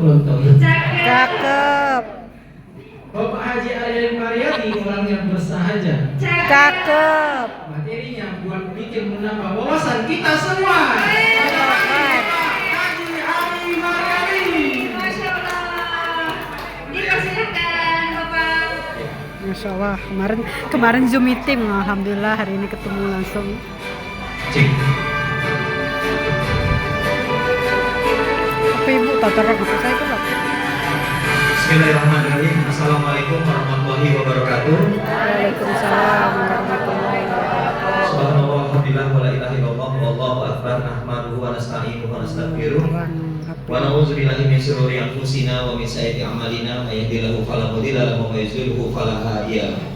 penonton. Cakep. Bapak Haji Aryan Mariati orangnya bersahaja. Cakep. Materinya buat bikin menambah wawasan kita semua. Cakep. Haji Aryan Mariati. Masya Allah. Dipersilakan Bapak. Masya Allah. Kemarin Zoom meeting, alhamdulillah hari ini ketemu langsung. Cik. Apa ibu tatar aku saya itu lah. Bismillahirrahmanirrahim. Assalamualaikum warahmatullahi wabarakatuh. Waalaikumsalam warahmatullahi wabarakatuh. Subhanallah, alhamdulillah, wa la ilaha illallah, wallahu akbar, nahmaduhu wa nasta'inuhu wa nastaghfiruh. Wa na'udzu billahi min shururi anfusina wa min sayyiati a'malina, may yahdihillahu fala mudilla lahu wa may yudlilhu fala hadiya lahu.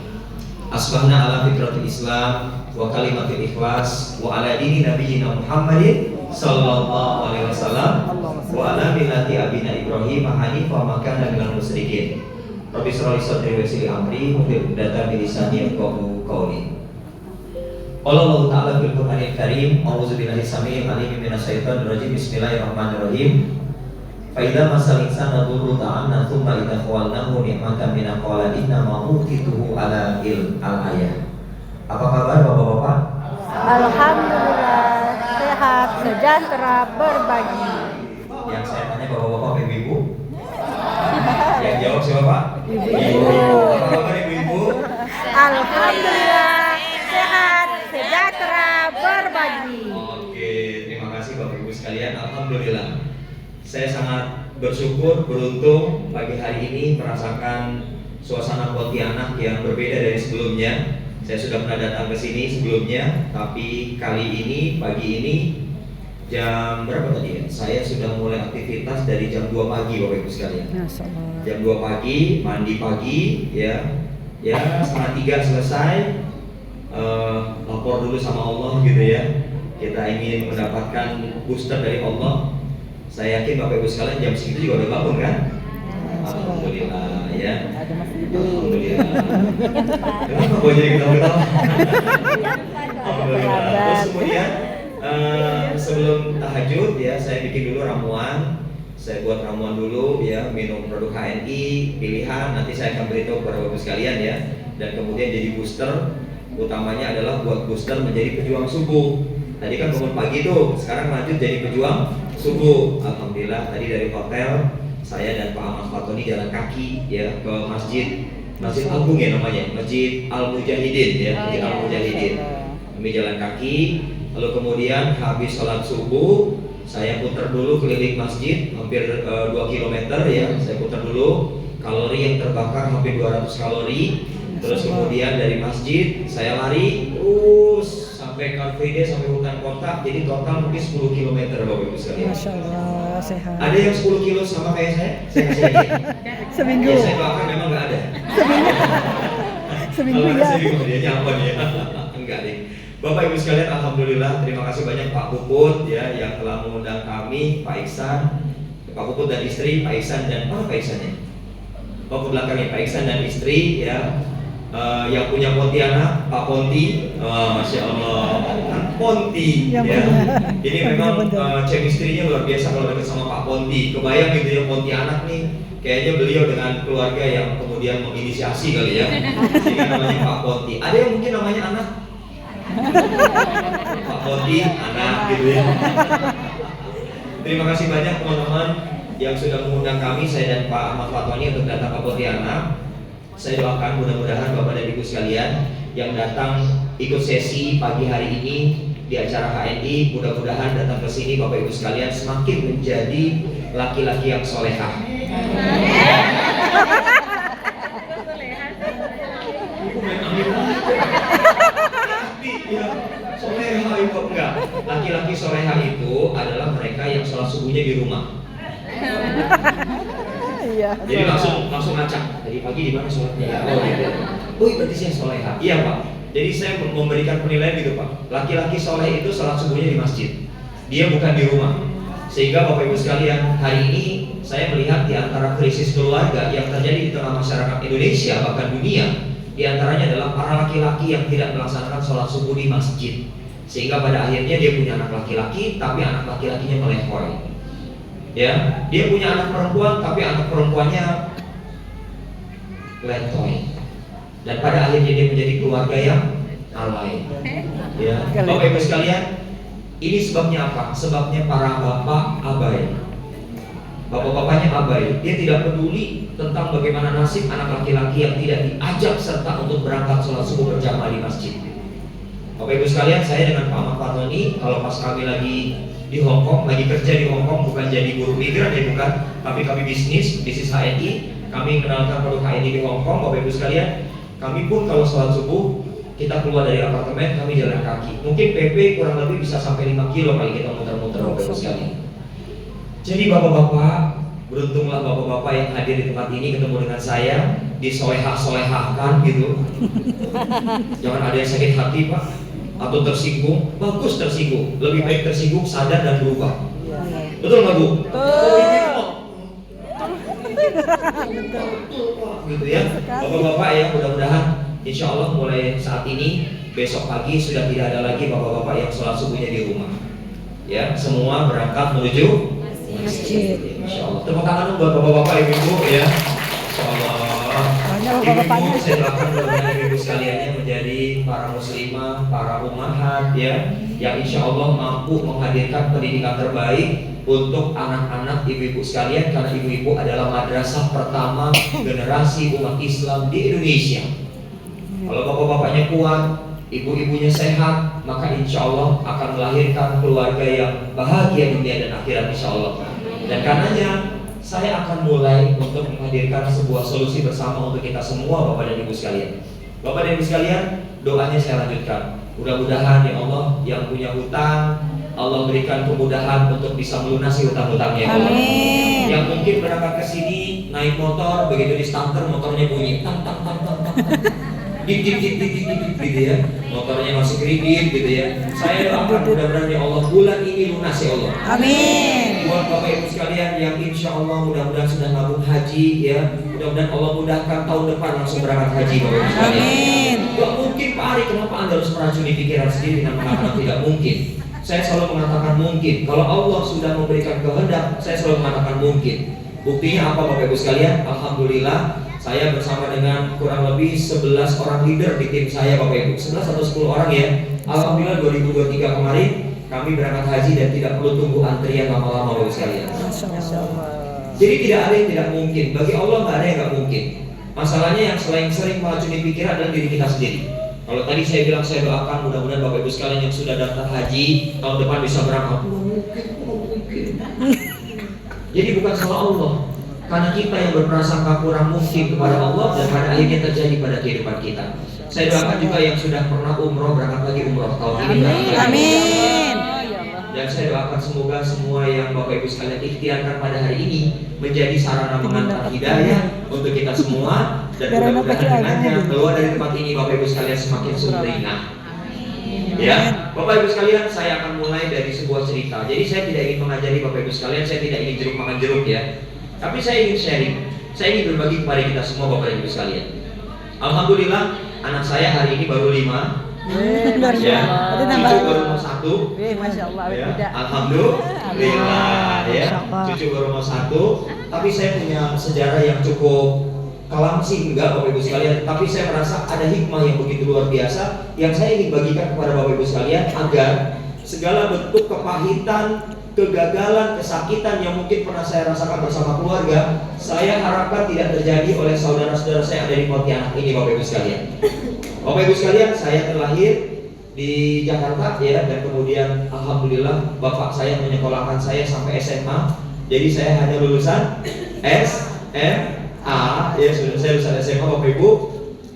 Asbahna ala fitratil Islam wa kalimatil ikhlas wa ala dini nabiyyina Muhammadin sallallahu alaihi wasallam wa ala millati abina Ibrahim hanifan wa ma kana minal musyrikin. Rabbi shrah li sadri wa yassir li amri wahlul 'uqdatam min lisani yafqahu qawli. Allah Ta'ala fil Qur'anil Karim, a'udzu billahi samii'il 'aliim minasy syaithanir rajim. Bismillahirrahmanirrahim. Fa idza masal insana dhurrun ta'anna tsumma idza khawalnahu ni'matan min qala inna ma utituhu ala al-ayah. Apa kabar Bapak-bapak? Alhamdulillah sehat, sejahtera, berbagi. Yang saya tanya Bapak-bapak, Ibu-ibu? Yang jawab siapa Pak? Ibu. Apa kabar Ibu-ibu? Alhamdulillah sehat, sejahtera, berbagi. Oke, terima kasih Bapak Ibu sekalian. Alhamdulillah. Saya sangat bersyukur, beruntung pagi hari ini merasakan suasana Pontianak yang berbeda dari sebelumnya. Saya sudah pernah datang ke sini sebelumnya, tapi kali ini, pagi ini jam berapa tadi ya? Saya sudah mulai aktivitas dari jam 2 pagi Bapak Ibu sekalian. Jam 2 pagi, mandi pagi, ya setengah 3 selesai, lapor dulu sama Allah gitu ya. Kita ingin mendapatkan booster dari Allah. Saya yakin Bapak Ibu sekalian jam segitu juga udah bangun kan? Alhamdulillah ya. Alhamdulillah. Kenapa gue jadi ketawa-ketawa? Alhamdulillah. Terus kemudian sebelum tahajud ya saya bikin dulu ramuan. Saya buat ramuan dulu ya, minum produk HNI pilihan. Nanti saya akan beritahu kepada Bapak sekalian ya. Dan kemudian jadi booster. Utamanya adalah buat booster menjadi pejuang subuh. Tadi kan bangun pagi tuh, sekarang lanjut jadi pejuang subuh. Alhamdulillah tadi dari hotel saya dan Pak Ahmad Fatoni jalan kaki ya ke Masjid Agung ya namanya, Masjid Al-Mujahidin ya, Masjid Al-Mujahidin. Kami jalan kaki, lalu kemudian habis sholat subuh saya putar dulu keliling masjid hampir 2 km ya. Saya putar dulu, kalori yang terbakar hampir 200 kalori. Terus kemudian dari masjid saya lari terus sampai Car Free Day, sampai hutan kota. Jadi total mungkin 10 km Bapak Ibu sekalian. Masya Allah sehat. Ada yang 10 kilo sama kayak saya kasih hadiah. Seminggu. Ya, saya doakan memang nggak ada. Seminggu Kalau ya. seminggu dia nyaman ya. Enggak deh. Bapak Ibu sekalian, alhamdulillah terima kasih banyak Pak Puput ya yang telah mengundang kami, Pak Iksan, Pak Puput dan istri, Pak Iksan dan Pak Iksan ya. Pak belakangnya Pak Iksan dan istri ya. Yang punya Pontianak, Pak Ponti, Masya Allah, kan Ponti ya. Ini memang chemistry-nya luar biasa kalau dekat sama Pak Ponti. Kebayang gitu ya Pontianak nih, kayaknya beliau dengan keluarga yang kemudian menginisiasi kali ya. Sehingga namanya Pak Ponti. Ada yang mungkin namanya anak? Pak Ponti, anak gitu ya. Terima kasih banyak teman-teman yang sudah mengundang kami, saya dan Pak Ahmad Fatoni untuk datang ke Pontianak. Saya doakan mudah-mudahan Bapak dan Ibu sekalian yang datang ikut sesi pagi hari ini di acara HNI, mudah-mudahan datang ke sini Bapak Ibu sekalian semakin menjadi laki-laki yang solehah. Solehah itu enggak. Laki-laki solehah itu adalah mereka yang sholat subuhnya di rumah. Iya. Jadi langsung ngacak. Tadi pagi di mana sholatnya? Oh iya. Oh berarti saya soleha. Iya Pak. Jadi saya memberikan penilaian gitu Pak. Laki-laki soleh itu sholat subuhnya di masjid. Dia bukan di rumah. Sehingga Bapak Ibu sekalian, hari ini saya melihat di antara krisis keluarga yang terjadi di tengah masyarakat Indonesia bahkan dunia, di antaranya adalah para laki-laki yang tidak melaksanakan sholat subuh di masjid. Sehingga pada akhirnya dia punya anak laki-laki, tapi anak laki-lakinya melehoi. Ya, dia punya anak perempuan, tapi anak perempuannya letoy. Dan pada akhirnya dia menjadi keluarga yang alay. Ya, Bapak Ibu sekalian, ini sebabnya apa? Sebabnya para bapak abai. Bapak-bapaknya abai. Dia tidak peduli tentang bagaimana nasib anak laki-laki yang tidak diajak serta untuk berangkat sholat subuh berjamaah di masjid. Bapak Ibu sekalian, saya dengan Pak Ahmad Fatoni, kalau pas kami lagi di Hong Kong, lagi kerja di Hong Kong, bukan jadi buruh migran ya bukan, tapi kami bisnis HNI, kami kenalkan produk HNI di Hong Kong. Bapak Ibu sekalian, kami pun kalau sholat subuh kita keluar dari apartemen, kami jalan kaki. Mungkin PP kurang lebih bisa sampai 5 kilo kali kita muter-muter, Bapak Ibu sekalian. Jadi bapak-bapak, beruntunglah bapak-bapak yang hadir di tempat ini ketemu dengan saya, disolehah-solehahkan gitu. Jangan ada yang sakit hati Pak, atau tersinggung. Bagus tersinggung, lebih baik tersinggung, sadar dan berubah. Betul nggak Bu? Betul Pak, gitu ya. Bapak-bapak ya, mudah-mudahan insya Allah mulai saat ini, besok pagi sudah tidak ada lagi bapak-bapak yang sholat subuhnya di rumah. Ya, semua berangkat menuju masjid. Insya Allah. Tepuk tangan buat bapak-bapak, ibu-ibu ya. Insya Allah. Ibu-ibu, saya doakan mudah-mudahan ibu-ibu sekaliannya menjadi para muslimah, para ummahat ya, yang insya Allah mampu menghadirkan pendidikan terbaik untuk anak-anak ibu-ibu sekalian, karena ibu-ibu adalah madrasah pertama generasi umat Islam di Indonesia. Kalau bapak-bapaknya kuat, ibu-ibunya sehat, maka insya Allah akan melahirkan keluarga yang bahagia dunia dan akhirat insya Allah. Dan karenanya saya akan mulai untuk menghadirkan sebuah solusi bersama untuk kita semua Bapak dan Ibu sekalian. Bapak dan Ibu sekalian, doanya saya lanjutkan. Mudah-mudahan ya Allah yang punya hutang, Allah berikan kemudahan untuk bisa melunasi hutang-hutangnya. Amin. Yang mungkin berangkat ke sini naik motor, begitu di starter motornya bunyi tang tang tang tang tang. Dit gitu ya, motornya masih kredit gitu ya. Saya doakan mudah-mudahan ya Allah bulan ini lunas ya Allah. Amin. Buat Bapak Ibu sekalian yang insya Allah mudah-mudahan sudah nabung haji ya, mudah-mudahan Allah mudahkan tahun depan langsung berangkat haji Bapak Ibu sekalian. Amin. Gak mungkin Pak Ari, kenapa Anda harus meracuni pikiran sendiri dan mengatakan tidak mungkin? Saya selalu mengatakan mungkin. Kalau Allah sudah memberikan kehendak, saya selalu mengatakan mungkin. Buktinya apa Bapak Ibu sekalian? Alhamdulillah. Saya bersama dengan kurang lebih 11 orang leader di tim saya Bapak Ibu, 11 atau 10 orang ya. Alhamdulillah 2023 kemarin kami berangkat haji dan tidak perlu tunggu antrian lama-lama Bapak Ibu sekalian. Jadi tidak ada yang tidak mungkin, bagi Allah nggak ada yang nggak mungkin. Masalahnya yang sering meracuni pikiran adalah diri kita sendiri. Kalau tadi saya bilang saya doakan mudah-mudahan Bapak Ibu sekalian yang sudah daftar haji tahun depan bisa berangkat. Mungkin. Jadi bukan salah Allah. Karena kita yang berprasangka kurang mungkin kepada Allah dan pada akhirnya terjadi pada kehidupan kita. Saya doakan juga yang sudah pernah umroh berangkat lagi umroh tahun ini. Amin. Dan saya doakan semoga semua yang Bapak Ibu sekalian ikhtiarkan pada hari ini menjadi sarana mengantar hidayah untuk kita semua, dan mudah-mudahan dengannya keluar dari tempat ini Bapak Ibu sekalian semakin sumringah. Ya, Bapak Ibu sekalian, saya akan mulai dari sebuah cerita. Jadi saya tidak ingin mengajari Bapak Ibu sekalian, saya tidak ingin jeruk makan jeruk ya. Tapi saya ingin sharing, saya ingin berbagi kepada kita semua Bapak dan Ibu sekalian. Alhamdulillah, anak saya hari ini baru 5. Ya, cucu baru mau 1. Masya Allah, ya. Alhamdulillah ya, cucu baru mau 1. Tapi saya punya sejarah yang cukup kelam sih enggak Bapak Ibu sekalian. Tapi saya merasa ada hikmah yang begitu luar biasa yang saya ingin bagikan kepada Bapak Ibu sekalian, agar segala bentuk kepahitan, kegagalan, kesakitan yang mungkin pernah saya rasakan bersama keluarga, saya harapkan tidak terjadi oleh saudara-saudara saya yang ada di Pontianak ini Bapak Ibu sekalian. Bapak Ibu sekalian, saya terlahir di Jakarta ya, dan kemudian alhamdulillah bapak saya menyekolahkan saya sampai SMA. Jadi saya hanya lulusan SMA ya, sudah saya lulusan SMA Bapak Ibu.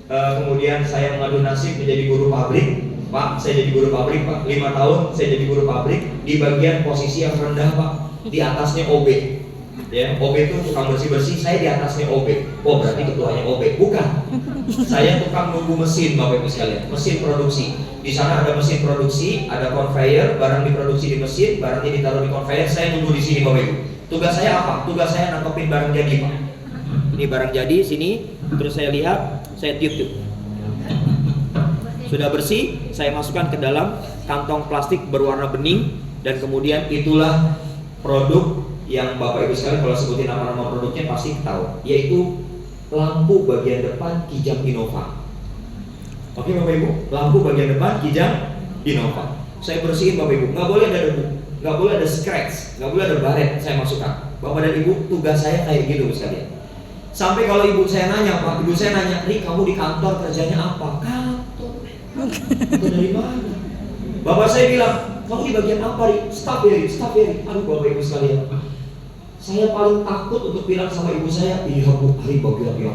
Kemudian saya mengadu nasib menjadi guru pabrik. Pak, saya jadi guru pabrik Pak, 5 tahun saya jadi guru pabrik di bagian posisi yang rendah Pak, di atasnya OB. Ya, OB itu tukang bersih-bersih, saya di atasnya OB. Oh, berarti ketuanya OB. Bukan. Saya tukang nunggu mesin Bapak Ibu sekalian, mesin produksi. Di sana ada mesin produksi, ada conveyor, barang diproduksi di mesin, barangnya ditaruh di conveyor, saya nunggu di sini Bapak Ibu. Tugas saya apa? Tugas saya nangkepin barang jadi Pak. Ini barang jadi sini, terus saya lihat, saya tiup-tiup. Sudah bersih, saya masukkan ke dalam kantong plastik berwarna bening, dan kemudian itulah produk yang Bapak Ibu sekalian kalau sebutin nama-nama produknya pasti tahu, yaitu lampu bagian depan Kijang Innova. Oke Bapak Ibu, lampu bagian depan Kijang Innova. Saya bersihin Bapak Ibu, nggak boleh ada debu, nggak boleh ada scratch, nggak boleh ada baret. Saya masukkan. Bapak dan Ibu, tugas saya kayak gitu sekalian. Sampai kalau ibu saya nanya, Pak, ibu saya nanya, Ri, kamu di kantor kerjanya apa? Kantor. Itu dari mana? Bapak saya bilang, kamu di bagian apa, Ri? Staff ya, Ri, staff ya, Ri. Aduh Bapak Ibu sekalian, saya paling takut untuk bilang sama ibu saya, iya Bu, Ri bagian ya.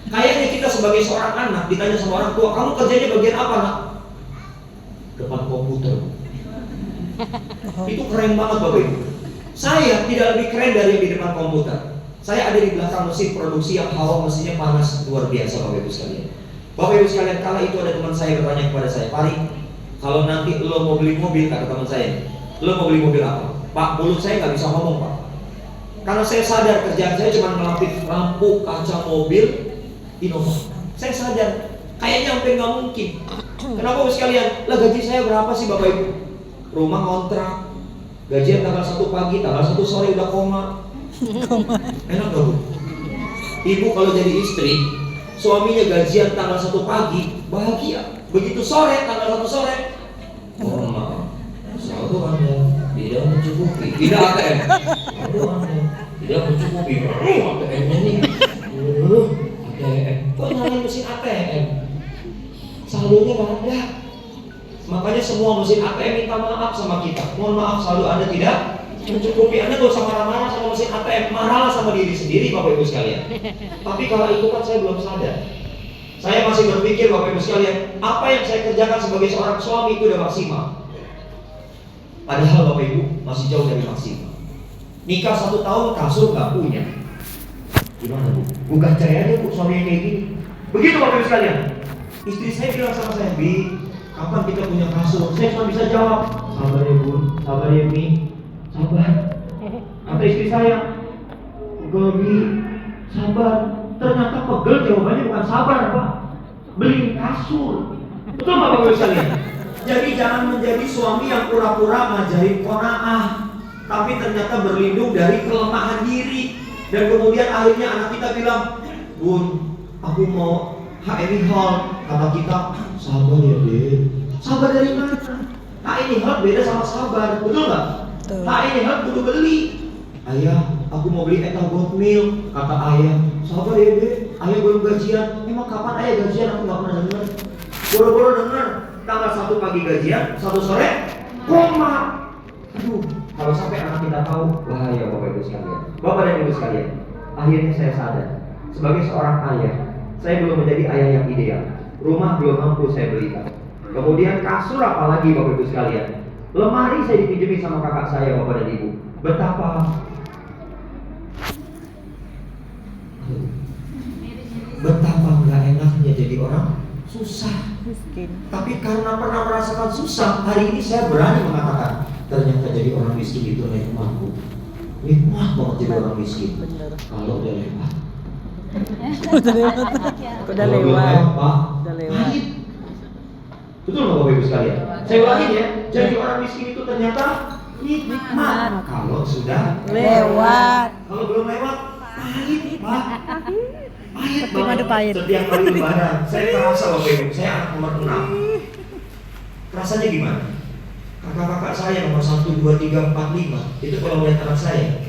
Kayaknya kita sebagai seorang anak ditanya sama orang tua, kamu kerjanya bagian apa, Nak? Depan komputer. Itu keren banget Bapak Ibu. Saya tidak lebih keren dari yang di depan komputer. Saya ada di belakang mesin produksi yang hawa mesinnya panas luar biasa Bapak Ibu sekalian. Bapak Ibu sekalian, kala itu ada teman saya bertanya kepada saya, Pari, kalau nanti lo mau beli mobil, kata teman saya, lo mau beli mobil apa? Pak, mulut saya nggak bisa ngomong Pak. Karena saya sadar kerjaan saya cuma ngelapis lampu kaca mobil Innova. Saya sadar, kayaknya hampir nggak mungkin. Kenapa Bapak sekalian? Lah gaji saya berapa sih Bapak Ibu? Rumah kontrak, gajian tanggal 1 pagi, tanggal 1 sore udah koma. Enak gak Bu? Ibu kalau jadi istri, suaminya gajian tanggal 1 pagi, bahagia. Begitu sore, tanggal 1 sore, koma. Saldo Anda tidak mencukupi. Tidak ATM. Saldo Anda tidak mencukupi. ATM-nya nih. ATM. Kok nyalain mesin ATM? Saldonya gak ada. Makanya semua mesin ATM minta maaf sama kita. Mohon maaf, saldo Anda tidak mencukupi. Anda gak usah marah-marah sama mesin ATM, marahlah sama diri sendiri Bapak Ibu sekalian. Tapi kalau itu kan saya belum sadar. Saya masih berpikir Bapak Ibu sekalian, apa yang saya kerjakan sebagai seorang suami itu udah maksimal. Padahal Bapak Ibu masih jauh dari maksimal. Nikah 1 tahun kasur gak punya. Gimana Bu? Bukan cerai aja Bu, suaminya kayak gini. Begitu Bapak Ibu sekalian. Istri saya bilang sama saya, Bi, kapan kita punya kasur? Saya cuma bisa jawab, sabar ya Bu, sabar ya Mi, sabar. Kata istri saya, pegel Bi, sabar. Ternyata pegel jawabannya bukan sabar Pak, beli kasur. Betul Bapak Ibu sekalian? Jadi jangan menjadi suami yang pura-pura ngajarin qanaah, tapi ternyata berlindung dari kelemahan diri. Dan kemudian akhirnya anak kita bilang, Bun, aku mau HMI Hall. Kata kita, sabar ya Dek. Sabar dari mana? HMI Hall beda sama sabar, betul nggak? HMI Hall kudu beli. Ayah, aku mau beli eta goatmeal. Kata ayah, sabar ya Dek, ayah belum gajian. Emang kapan ayah gajian? Aku nggak pernah dengar. Boro-boro dengar, tanggal 1 pagi gajian, 1 sore koma. Aduh, kalau sampai anak kita tahu, bahaya Bapak Ibu sekalian. Bapak dan Ibu sekalian, akhirnya saya sadar, sebagai seorang ayah, saya belum menjadi ayah yang ideal. Rumah belum mampu saya belikan. Kemudian kasur apalagi Bapak Ibu sekalian. Lemari saya dipinjemin sama kakak saya Bapak dan Ibu. Betapa nggak enaknya jadi orang susah. Miskin. Tapi karena pernah merasakan susah, hari ini saya berani mengatakan, ternyata jadi orang miskin itu nikmat Bu. Nikmat banget jadi orang miskin. Bener. Kalau udah lewat. Udah lewat. Udah Kalau belum lewat. Pak. Udah lewat. Pahit. Betul nggak Bapak Ibu sekalian? Saya ulangin ya, jadi orang miskin itu ternyata nikmat. Kalau sudah Lewat. Kalau belum lewat, pahit Pak. Pahit Seperti madu pahit. Setiap kali lebaran, saya merasa Bapak Ibu, saya anak nomor 6. Rasanya gimana? Kakak-kakak saya nomor 1, 2, 3, 4, 5 itu kalau melihat anak saya,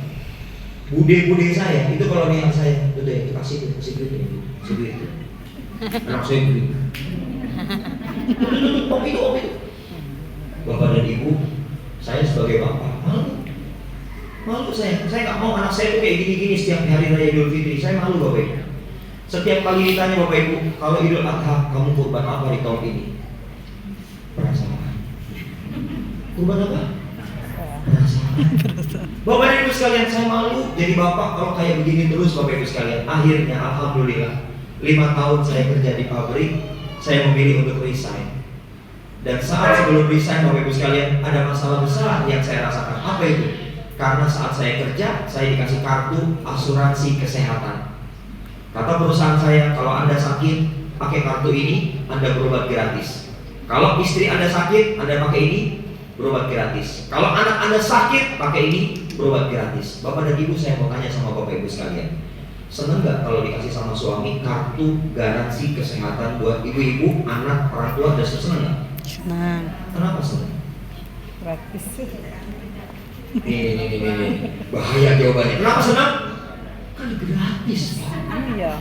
bude-bude saya, itu kalau lihat saya, udah itu kasih duit itu. Anak saya beli. Om itu. Bapak dan Ibu, saya sebagai bapak malu saya nggak mau anak saya tuh kayak gini-gini setiap hari raya Idul Fitri. Saya malu Bapak Ibu. Setiap kali ditanya Bapak Ibu, kalau Idul Adha kamu kurban apa di tahun ini? Perasaan. Kurban apa? Perasaan. Bapak Ibu sekalian, saya malu jadi bapak kalau kayak begini terus Bapak Ibu sekalian. Akhirnya alhamdulillah 5 tahun saya kerja di pabrik, saya memilih untuk resign. Dan saat sebelum resign Bapak Ibu sekalian, ada masalah besar yang saya rasakan. Apa itu? Karena saat saya kerja, saya dikasih kartu asuransi kesehatan. Kata perusahaan saya, kalau Anda sakit, pakai kartu ini, Anda berobat gratis. Kalau istri Anda sakit, Anda pakai ini, berobat gratis. Kalau anak Anda sakit, pakai ini, berobat gratis. Bapak dan Ibu, saya mau tanya sama Bapak Ibu sekalian, seneng nggak kalau dikasih sama suami kartu garansi kesehatan buat ibu-ibu, anak, orang tua, dan seneng nggak? Senang. Kenapa seneng? Gratis. Nih, bahaya jawabannya. Kenapa senang? Kan gratis, Pak. Iya.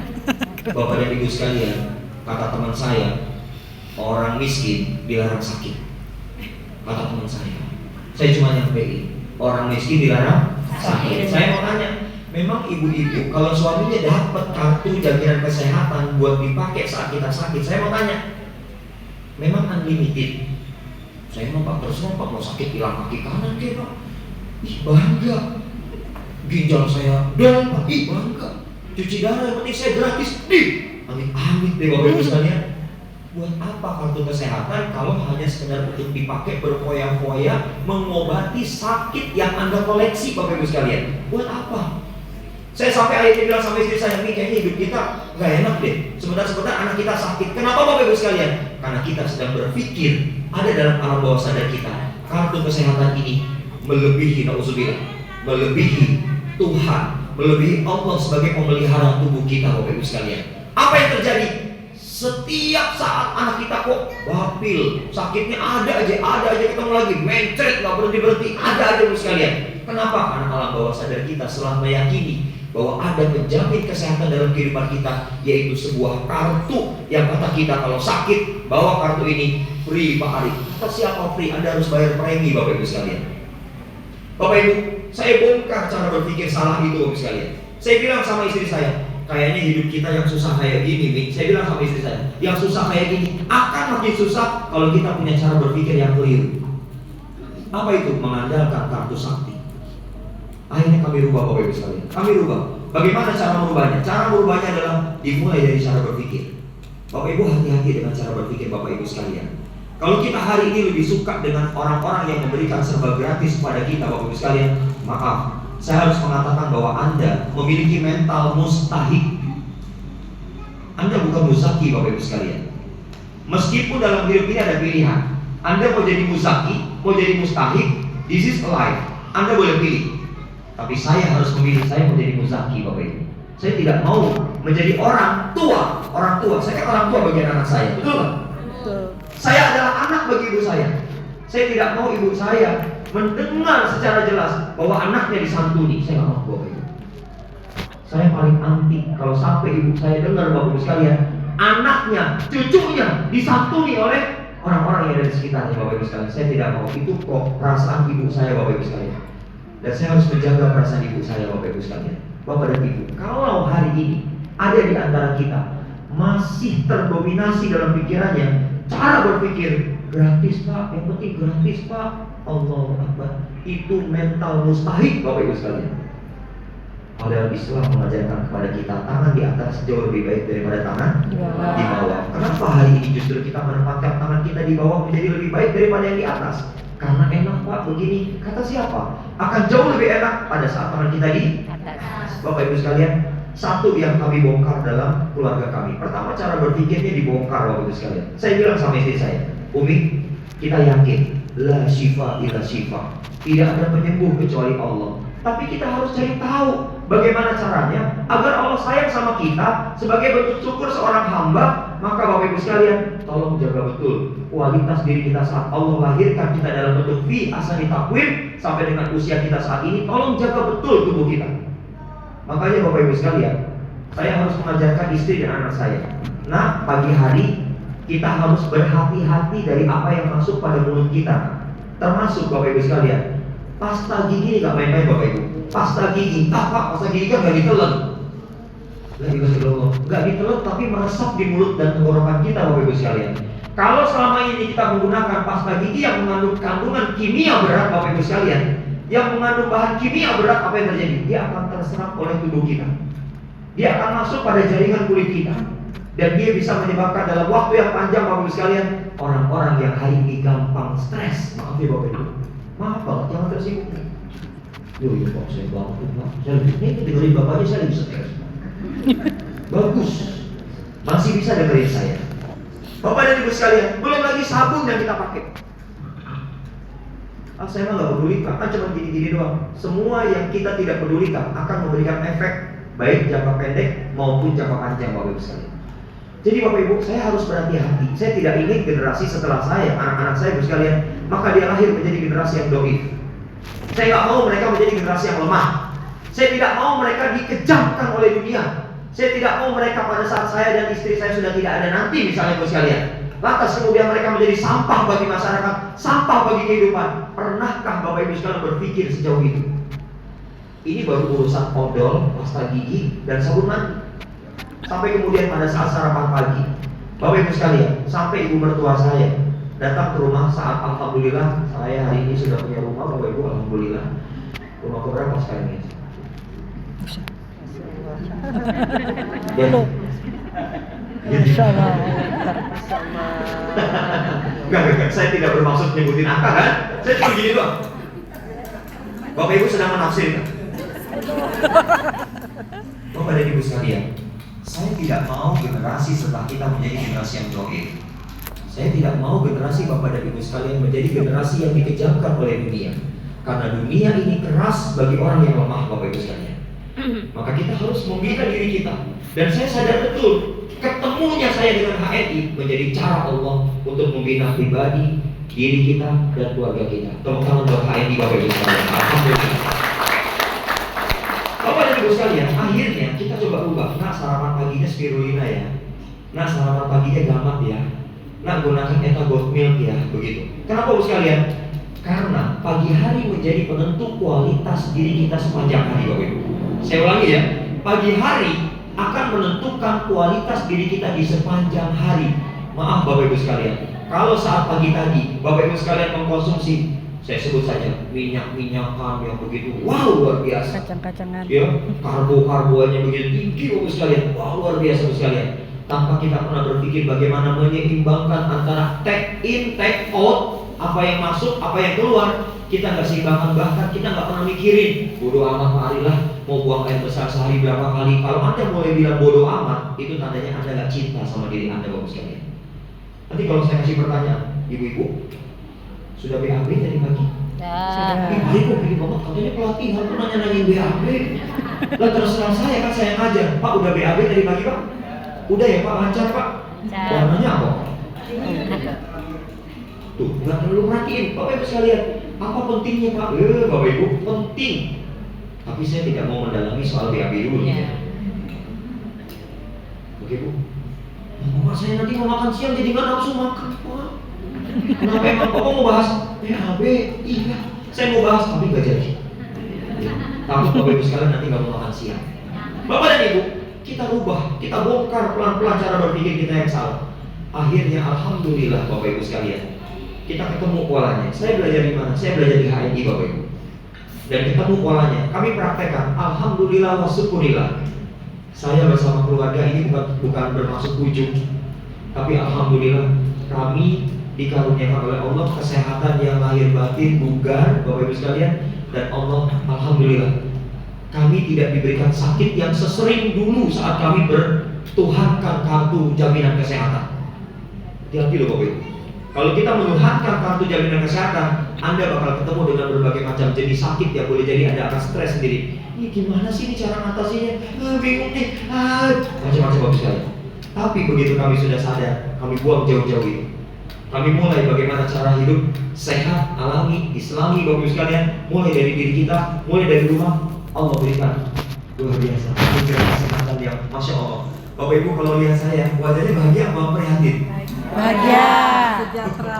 Bapak dan Ibu sekalian, kata teman saya, orang miskin dilarang sakit. Kata teman saya cuma nyampein, orang miskin dilarang sakit. Saya mau tanya, memang ibu-ibu kalau suaminya dapat kartu jaminan kesehatan buat dipakai saat kita sakit, saya mau tanya, memang unlimited? Saya mau Pak, terus mau sakit hilang kaki kanan ke Pak? Ih bangga. Ginjal saya dan Pak, ih bangga. Cuci darah yang penting saya gratis. Nih, amit-amit deh Bapak Ibu sekalian. Buat apa kartu kesehatan kalau hanya sekedar untuk dipakai berfoya-foya mengobati sakit yang Anda koleksi, Bapak Ibu sekalian? Buat apa? Saya sampai akhirnya bilang sama istri saya, nih kayaknya hidup kita gak enak deh. Sebentar-sebentar anak kita sakit. Kenapa Bapak Ibu sekalian? Karena kita sedang berpikir, ada dalam alam bawah sadar kita, kartu kesehatan ini melebihi nauzubillah, melebihi Tuhan, melebihi Allah sebagai pemelihara tubuh kita, Bapak Ibu sekalian. Apa yang terjadi? Setiap saat anak kita kok bapil, sakitnya ada aja ketemu lagi, mencret nggak berhenti, ada aja Bapak sekalian. Kenapa? Karena alam bawah sadar kita selalu meyakini bahwa ada penjamin kesehatan dalam kehidupan kita, yaitu sebuah kartu yang kata kita kalau sakit bawa kartu ini free Pak Ari. Kata siapa free? Anda harus bayar premi Bapak Ibu sekalian. Bapak Ibu, saya bongkar cara berpikir salah itu Bapak sekalian. Saya bilang sama istri saya, kayaknya hidup kita yang susah kayak gini, Mi. Saya bilang sama istri saya, yang susah kayak gini akan makin susah kalau kita punya cara berpikir yang keliru. Apa itu? Mengandalkan kartu sakti. Akhirnya kami rubah Bapak Ibu sekalian. Kami rubah. Bagaimana cara merubahnya? Cara merubahnya adalah dimulai dari cara berpikir. Bapak Ibu hati-hati dengan cara berpikir Bapak Ibu sekalian. Kalau kita hari ini lebih suka dengan orang-orang yang memberikan serba gratis kepada kita Bapak Ibu sekalian, maaf, saya harus mengatakan bahwa Anda memiliki mental mustahik. Anda bukan muzaki Bapak Ibu sekalian. Meskipun dalam hidup ini ada pilihan, Anda mau jadi muzaki, mau jadi mustahik, this is a life. Anda boleh pilih. Tapi saya harus memilih, saya mau jadi muzaki Bapak Ibu. Saya tidak mau menjadi orang tua. Saya kan orang tua bagi anak saya, betul nggak? Betul. Saya adalah anak bagi ibu saya. Saya tidak mau ibu saya mendengar secara jelas bahwa anaknya disantuni. Saya nggak mau Bapak Ibu. Saya paling anti kalau sampai ibu saya dengar Bapak Ibu sekalian, anaknya, cucunya disantuni oleh orang-orang yang ada di sekitarnya Bapak Ibu sekalian. Saya tidak mau. Itu kok perasaan ibu saya Bapak Ibu sekalian. Dan saya harus menjaga perasaan ibu saya Bapak Ibu sekalian. Bapak dan Ibu, kalau hari ini ada di antara kita masih terdominasi dalam pikirannya cara berpikir gratis Pak, yang penting gratis Pak, Allahu Akbar, itu mental mustahik Bapak Ibu sekalian. Padahal Islam mengajarkan kepada kita tangan di atas jauh lebih baik daripada tangan di bawah. Kenapa hari ini justru kita menempatkan tangan kita di bawah menjadi lebih baik daripada yang di atas? Karena enak Pak begini. Kata siapa? Akan jauh lebih enak pada saat tangan kita di atas. Bapak Ibu sekalian, satu yang kami bongkar dalam keluarga kami. Pertama, cara berpikirnya dibongkar Bapak Ibu sekalian. Saya bilang sama istri saya, Umi, kita yakin la syifa illa syifa. Tidak ada penyembuh kecuali Allah. Tapi kita harus cari tahu bagaimana caranya agar Allah sayang sama kita sebagai bentuk syukur seorang hamba. Maka Bapak Ibu sekalian, tolong jaga betul kualitas diri kita saat Allah lahirkan kita dalam bentuk fi ahsani taqwim sampai dengan usia kita saat ini. Tolong jaga betul tubuh kita. Makanya Bapak Ibu sekalian, saya harus mengajarkan istri dan anak saya, nah pagi hari kita harus berhati-hati dari apa yang masuk pada mulut kita. Termasuk Bapak Ibu sekalian, pasta gigi nggak main-main Bapak Ibu. Pasta gigi, Pak, pasta gigi kan nggak ditelan. Nggak ditelan tapi meresap di mulut dan tenggorokan kita Bapak Ibu sekalian. Kalau selama ini kita menggunakan pasta gigi yang mengandung kandungan kimia berat Bapak Ibu sekalian, yang mengandung bahan kimia berat, apa yang terjadi? Dia akan terserap oleh tubuh kita. Dia akan masuk pada jaringan kulit kita. Dan dia bisa menyebabkan dalam waktu yang panjang Bapak Ibu sekalian, orang-orang yang hari ini gampang stres. Maaf ya Bapak Ibu, maaf banget, jangan tersinggung. Yo Pak, saya banget Pak. Saya ini dengerin Bapaknya saya lebih stres. Bagus, masih bisa dengerin saya. Bapak dan Ibu sekalian, belum lagi sabun yang kita pakai. Saya mah nggak peduli Kak, kan cuma gini-gini doang. Semua yang kita tidak pedulikan akan memberikan efek baik jangka pendek maupun jangka panjang Bapak Ibu sekalian. Jadi Bapak Ibu, saya harus berhati-hati. Saya tidak ingin generasi setelah saya, anak-anak saya Ibu sekalian, maka dia lahir menjadi generasi yang doif. Saya nggak mau mereka menjadi generasi yang lemah. Saya tidak mau mereka dikejamkan oleh dunia. Saya tidak mau mereka pada saat saya dan istri saya sudah tidak ada nanti misalnya Ibu sekalian, lantas kemudian mereka menjadi sampah bagi masyarakat, sampah bagi kehidupan. Pernahkah Bapak Ibu sekalian berpikir sejauh itu? Ini baru urusan odol, pasta gigi, dan sabun mandi. Sampai kemudian pada saat sarapan pagi, Bapak Ibu sekalian, sampai ibu mertua saya datang ke rumah saat alhamdulillah saya hari ini sudah punya rumah Bapak Ibu, alhamdulillah. Rumah keberapa sekarang ini? Ya. Enggak, saya tidak bermaksud nyebutin angka kan? Saya cuma gini doang. Bapak Ibu sedang menafsirkan. Bapak dan Ibu sekalian, saya tidak mau generasi setelah kita menjadi generasi yang doif. Saya tidak mau generasi Bapak dan Ibu sekalian menjadi generasi yang dikejamkan oleh dunia. Karena dunia ini keras bagi orang yang lemah Bapak Ibu sekalian. Maka kita harus membina diri kita. Dan saya sadar betul, ketemunya saya dengan HNI menjadi cara Allah untuk membina pribadi, diri kita, dan keluarga kita. Tepuk tangan buat HNI Bapak Ibu sekalian. Alhamdulillah. Bapak dan Ibu sekalian, akhirnya kita coba ubah. Nah, sarapan paginya spirulina ya. Nah, sarapan paginya gamat ya. Nah, gunakan eta goat milk ya, begitu. Kenapa Ibu sekalian? Karena pagi hari menjadi penentu kualitas diri kita sepanjang hari Bapak Ibu. Saya ulangi ya, pagi hari akan menentukan kualitas diri kita di sepanjang hari. Maaf Bapak Ibu sekalian, kalau saat pagi tadi Bapak Ibu sekalian mengkonsumsi, saya sebut saja minyak-minyakan yang begitu, wow luar biasa, Kacang-kacangan, ya, karbo-karboannya begitu tinggi Bapak Ibu sekalian, wow luar biasa Bapak sekalian. Tanpa kita pernah berpikir bagaimana menyeimbangkan antara take in, take out, apa yang masuk, apa yang keluar, kita nggak seimbangkan. Bahkan kita nggak pernah mikirin bodoh amat, marilah mau buang air besar sehari berapa kali. Kalau Anda mulai bilang bodoh amat, itu tandanya Anda nggak cinta sama diri Anda Bapak sekalian. Nanti kalau saya kasih pertanyaan, ibu-ibu sudah BAB tadi pagi? sudah. Hari kok gini banget, katanya pelatihan kok nanya-nanyain BAB. Lah terserah saya kan, saya ngajar. Pak udah BAB tadi pagi Pak? Udah ya Pak, lancar Pak? Warnanya apa? Tuh, nggak perlu perhatiin Bapak Ibu sekalian. Apa pentingnya Pak? Bapak Ibu, penting. Tapi saya tidak mau mendalami soal BAB dulu ya. Oke Bu, Mama saya nanti mau makan siang jadi nggak nafsu makan Pak. Kenapa emang Bapak mau bahas BAB? Iya, saya mau bahas tapi nggak jadi. Takut Bapak Ibu sekalian nanti nggak mau makan siang. Bapak dan Ibu, kita rubah, kita bongkar pelan-pelan cara berpikir kita yang salah. Akhirnya alhamdulillah Bapak Ibu sekalian, kita ketemu polanya. Saya belajar di mana? Saya belajar di HNI Bapak Ibu. Dan ketemu polanya. Kami praktekkan. Alhamdulillah wa syukurillah. Saya bersama keluarga ini bukan bermaksud ujung, tapi alhamdulillah kami dikaruniakan oleh Allah kesehatan yang lahir batin, bugar Bapak Ibu sekalian. Dan Allah alhamdulillah kami tidak diberikan sakit yang sesering dulu saat kami bertuhankan kartu jaminan kesehatan. Hati-hati loh Bapak Ibu. Kalau kita menuhankan kartu jaminan kesehatan, Anda bakal ketemu dengan berbagai macam jenis sakit yang boleh jadi Anda akan stres sendiri. Ini gimana sih ini cara ngatasinya? Bingung nih. Macam-macam Bapak sekalian. Tapi begitu kami sudah sadar, kami buang jauh-jauh itu. Kami mulai bagaimana cara hidup sehat, alami, islami Bapak Ibu sekalian. Mulai dari diri kita, mulai dari rumah. Allah berikan luar biasa kesehatan yang Masya Allah. Bapak Ibu kalau lihat saya, wajahnya bahagia apa prihatin? Bahagia, sejahtera,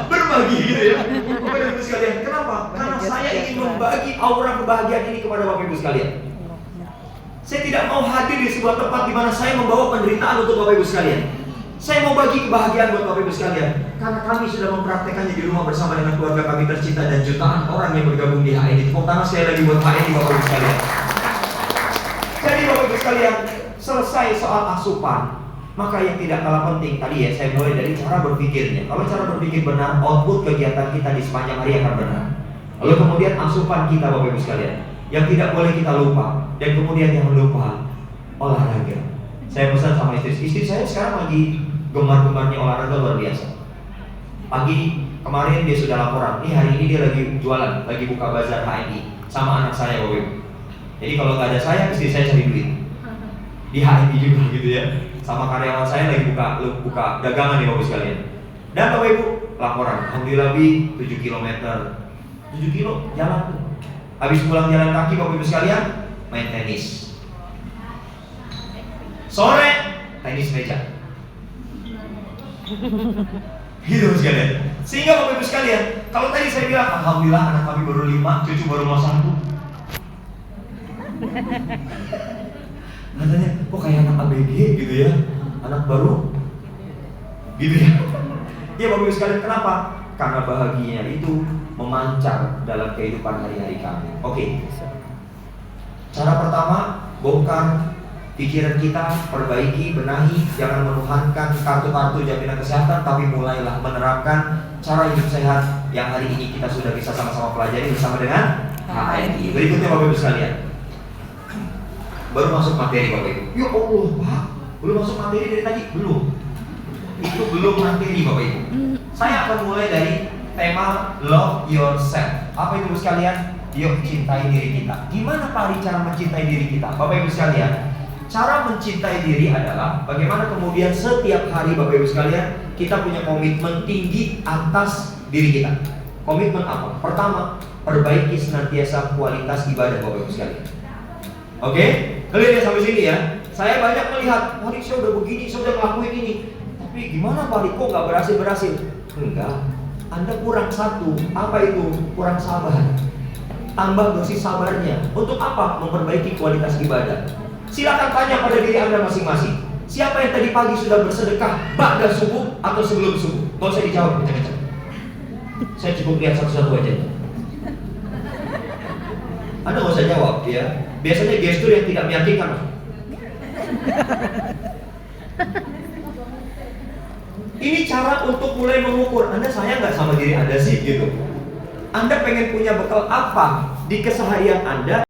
berbagi gitu ya. Bapak Ibu sekalian, kenapa? Karena saya ingin membagi aura kebahagiaan ini kepada Bapak Ibu sekalian. Saya tidak mau hadir di sebuah tempat di mana saya membawa penderitaan untuk Bapak Ibu sekalian. Saya mau bagi kebahagiaan buat Bapak Ibu sekalian. Karena kami sudah mempraktekannya di rumah bersama dengan keluarga kami tercinta dan jutaan orang yang bergabung di HNI. Tepuk tangan sekali lagi buat HNI Bapak Ibu sekalian. Jadi Bapak Ibu sekalian, selesai soal asupan, maka yang tidak kalah penting tadi ya, saya mulai dari cara berpikirnya. Kalau cara berpikir benar, output kegiatan kita di sepanjang hari akan benar. Lalu kemudian asupan kita Bapak Ibu sekalian, yang tidak boleh kita lupa. Dan kemudian yang lupa, olahraga. Saya pesan sama istri saya sekarang lagi gemar-gemarnya olahraga luar biasa. Pagi Kemarin dia sudah laporan, nih hari ini dia lagi jualan, lagi buka bazar HNI sama anak saya Bapak Ibu. Jadi kalau nggak ada saya, istri saya cari duit di HNI juga gitu ya. Sama karyawan saya lagi buka dagangan nih Bapak Ibu sekalian. Dan Bapak Ibu laporan, alhamdulillah Bi 7 km 7 kilo jalan tuh. Habis pulang jalan kaki Bapak Ibu sekalian, main tenis. Sore tenis meja. Gitu sekalian. Sehingga Bapak Ibu sekalian, kalau tadi saya bilang alhamdulillah anak kami baru 5, cucu baru mau 1. Katanya, kok kayak anak ABG gitu ya, anak baru gitu ya. Ya Bapak Ibu sekalian, kenapa? Karena bahagianya itu memancar dalam kehidupan hari-hari kami. Oke. Cara pertama, bongkar pikiran kita, perbaiki, benahi, jangan menuhankan kartu-kartu jaminan kesehatan, tapi mulailah menerapkan cara hidup sehat yang hari ini kita sudah bisa sama-sama pelajari bersama dengan HNI. Berikutnya Bapak Ibu sekalian, baru masuk materi Bapak Ibu. Ya Allah Pak, belum masuk materi dari tadi? Belum. Itu belum materi Bapak Ibu. Saya akan mulai dari tema love yourself. Apa itu Ibu sekalian? Yuk cintai diri kita. Gimana Pak cara mencintai diri kita? Bapak Ibu sekalian, cara mencintai diri adalah bagaimana kemudian setiap hari Bapak Ibu sekalian kita punya komitmen tinggi atas diri kita. Komitmen apa? Pertama, perbaiki senantiasa kualitas ibadah Bapak Ibu sekalian. Oke? Clear ya sampai sini ya? Saya banyak melihat, Pak saya udah begini, saya udah ngelakuin ini. Tapi gimana Pak kok nggak berhasil? Enggak, Anda kurang satu. Apa itu? Kurang sabar. Tambah dosis sabarnya. Untuk apa? Memperbaiki kualitas ibadah. Silakan tanya pada diri Anda masing-masing. Siapa yang tadi pagi sudah bersedekah ba'da subuh atau sebelum subuh? Gak usah dijawab kencang-kencang. Saya cukup lihat satu-satu aja. Anda gak usah jawab ya. Biasanya gestur yang tidak meyakinkan. Ini cara untuk mulai mengukur Anda sayang nggak sama diri Anda sih gitu. Anda pengen punya bekal apa di keseharian Anda